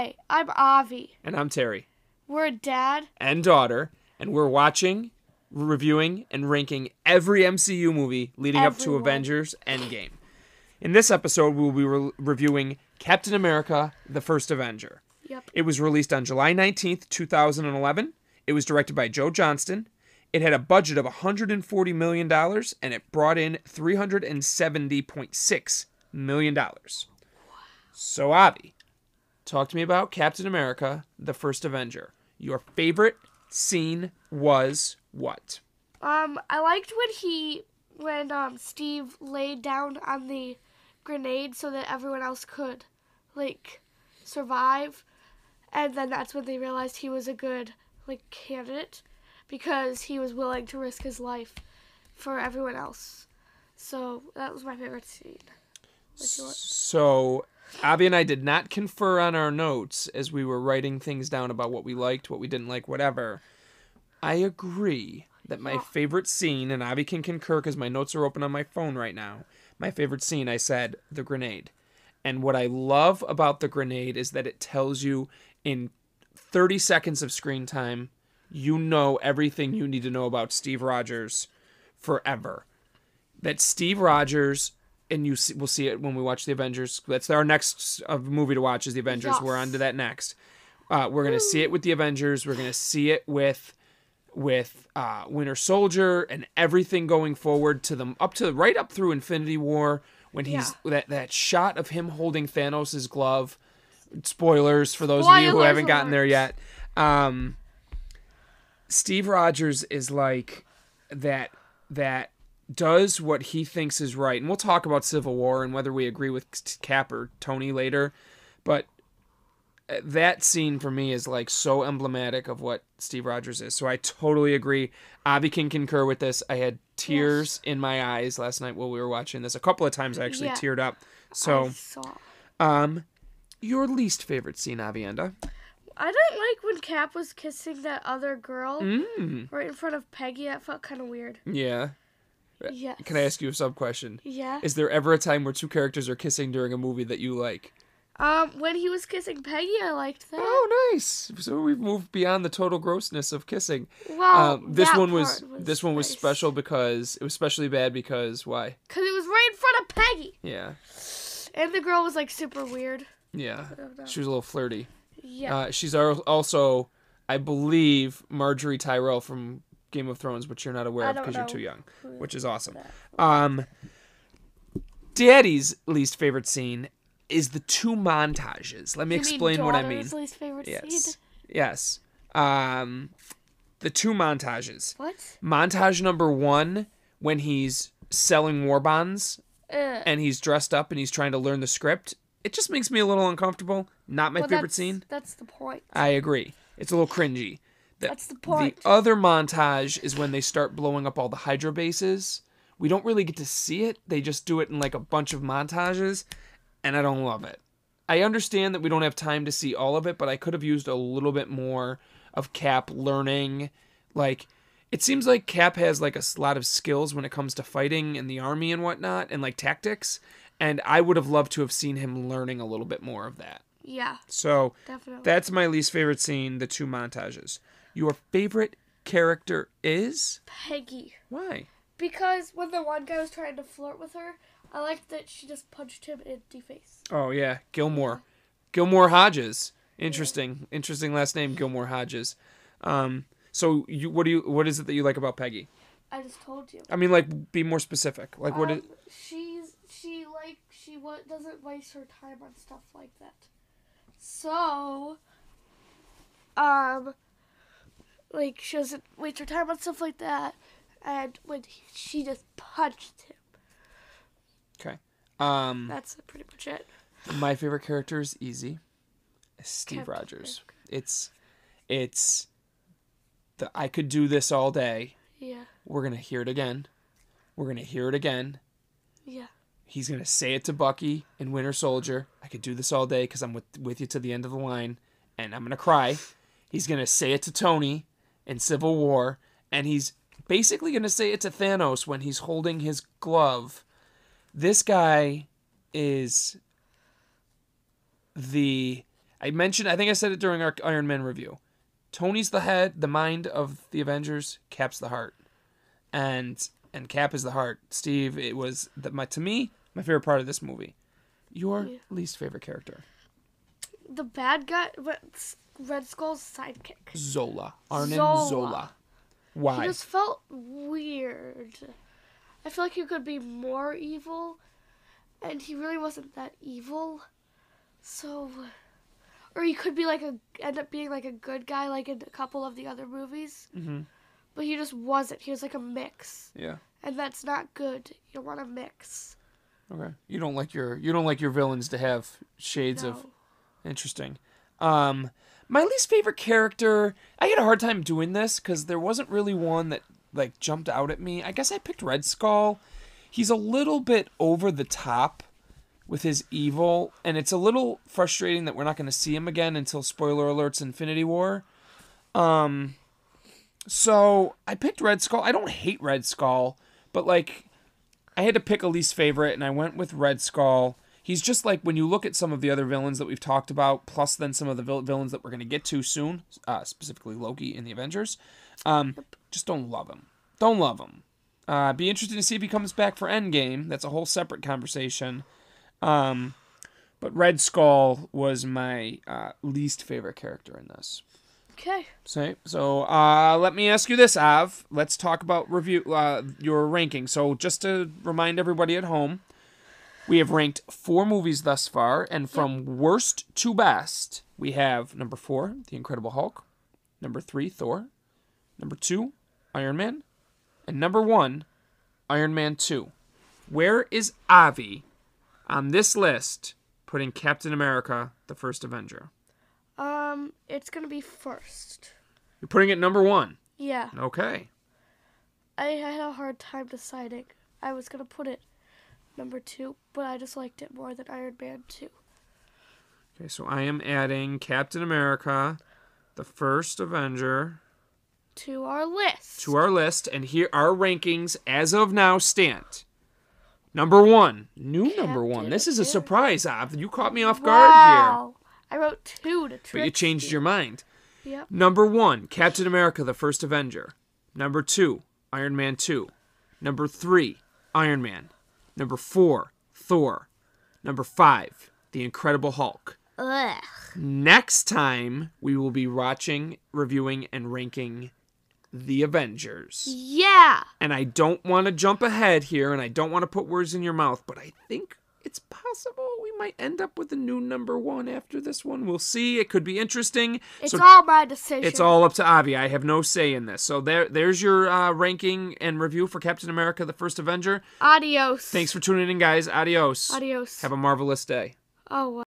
Hi, I'm Avi. And I'm Terry. We're a dad and daughter, and we're watching, reviewing, and ranking every MCU movie leading up to Avengers Endgame. In this episode, we'll be reviewing Captain America, the First Avenger. Yep. It was released on July 19th, 2011. It was directed by Joe Johnston. It had a budget of $140 million, and it brought in $370.6 million. So, Avi, talk to me about Captain America, the First Avenger. Your favorite scene was what? I liked when Steve laid down on the grenade so that everyone else could, survive. And then that's when they realized he was a good, candidate because he was willing to risk his life for everyone else. So that was my favorite scene. So, Abby and I did not confer on our notes as we were writing things down about what we liked, what we didn't like, whatever. I agree that my favorite scene, and Abby can concur because my notes are open on my phone right now, my favorite scene, I said, the grenade. And what I love about the grenade is that it tells you in 30 seconds of screen time, you know everything you need to know about Steve Rogers forever. That Steve Rogers, and we'll see it when we watch the Avengers. That's our next movie to watch is the Avengers. Yes. We're on to that next. We're going to see it with the Avengers. We're going to see it with Winter Soldier and everything going forward to them right up through Infinity War when he's that shot of him holding Thanos' glove. Spoilers for those of you who haven't gotten there yet. Steve Rogers is like that does what he thinks is right. And we'll talk about Civil War and whether we agree with Cap or Tony later. But that scene for me is so emblematic of what Steve Rogers is. So I totally agree. Avi can concur with this. I had tears in my eyes last night while we were watching this. A couple of times I actually teared up. So, your least favorite scene, Avienda? I didn't like when Cap was kissing that other girl right in front of Peggy. That felt kind of weird. Yeah. Yes. Can I ask you a sub-question? Yeah. Is there ever a time where two characters are kissing during a movie that you like? When he was kissing Peggy, I liked that. Oh, nice. So we've moved beyond the total grossness of kissing. Well, this one was special because it was especially bad because why? Because it was right in front of Peggy. Yeah. And the girl was super weird. Yeah. She was a little flirty. Yeah. She's also, I believe, Marjorie Tyrell from Game of Thrones, which you're not aware of because you're too young, which is awesome. Daddy's least favorite scene is the two montages. Let me explain what I mean. Least favorite scene? Yes. The two montages. What? Montage number 1, when he's selling war bonds and he's dressed up and he's trying to learn the script. It just makes me a little uncomfortable. Not my favorite scene. That's the point. I agree. It's a little cringy. That's the point. The other montage is when they start blowing up all the Hydra bases. We don't really get to see it. They just do it in a bunch of montages, and I don't love it. I understand that we don't have time to see all of it, but I could have used a little bit more of Cap learning. It seems like Cap has a lot of skills when it comes to fighting and the army and whatnot, and tactics. And I would have loved to have seen him learning a little bit more of that. Yeah. So, definitely. That's my least favorite scene, the two montages. Your favorite character is? Peggy. Why? Because when the one guy was trying to flirt with her, I liked that she just punched him in the face. Oh, yeah. Gilmore. Gilmore Hodges. Interesting. Yeah. Interesting last name, Gilmore Hodges. So, what is it that you like about Peggy? I just told you. I mean, be more specific. What is... She doesn't waste her time on stuff like that. So, she doesn't waste her time on stuff like that, and when she just punched him. Okay. That's pretty much it. My favorite character is easy. Steve Rogers. It's I could do this all day. Yeah. We're gonna hear it again. We're gonna hear it again. Yeah. He's going to say it to Bucky in Winter Soldier. I could do this all day because I'm with you to the end of the line, and I'm going to cry. He's going to say it to Tony in Civil War, and he's basically going to say it to Thanos when he's holding his glove. This guy is I think I said it during our Iron Man review. Tony's the head, the mind of the Avengers. Cap's the heart, and Cap is the heart. Steve, it was to me my favorite part of this movie. Your least favorite character? The bad guy, Red Skull's sidekick. Zola. Arnim Zola. Why? He just felt weird. I feel like he could be more evil, and he really wasn't that evil. So, or he could be end up being like a good guy, like in a couple of the other movies. Mm-hmm. But he just wasn't. He was like a mix. Yeah. And that's not good. You want a mix. Okay. You don't like your villains to have shades of. Interesting. My least favorite character, I had a hard time doing this because there wasn't really one that like jumped out at me. I guess I picked Red Skull. He's a little bit over the top with his evil, and it's a little frustrating that we're not going to see him again until, spoiler alerts, Infinity War. So I picked Red Skull. I don't hate Red Skull, but like I had to pick a least favorite, and I went with Red Skull. He's just like, when you look at some of the other villains that we've talked about, plus then some of the villains that we're going to get to soon, specifically Loki in the Avengers, just don't love him. Don't love him. Be interested to see if he comes back for Endgame. That's a whole separate conversation. But Red Skull was my least favorite character in this. Okay. So let me ask you this, Av. Let's talk about your ranking. So just to remind everybody at home, we have ranked 4 movies thus far, and from worst to best, we have number 4, The Incredible Hulk, number 3, Thor, number 2, Iron Man, and number 1, Iron Man 2. Where is Avi on this list putting Captain America, the First Avenger? It's gonna be first. You're putting it number 1? Yeah. Okay. I had a hard time deciding. I was gonna put it number 2, but I just liked it more than Iron Man 2. Okay, so I am adding Captain America, the First Avenger, to our list. And here our rankings as of now stand. Number 1, number 1. This is a surprise, Av. You caught me off guard here. I wrote 2 to trick But you changed your mind. Yep. Number 1, Captain America, the First Avenger. Number 2, Iron Man 2. Number 3, Iron Man. Number 4, Thor. Number 5, The Incredible Hulk. Ugh. Next time, we will be watching, reviewing, and ranking The Avengers. Yeah. And I don't want to jump ahead here, and I don't want to put words in your mouth, but I think it's possible we might end up with a new number 1 after this one. We'll see. It could be interesting. It's all my decision. It's all up to Avi. I have no say in this. So there's your ranking and review for Captain America, the First Avenger. Adios. Thanks for tuning in, guys. Adios. Adios. Have a marvelous day. Oh, wow.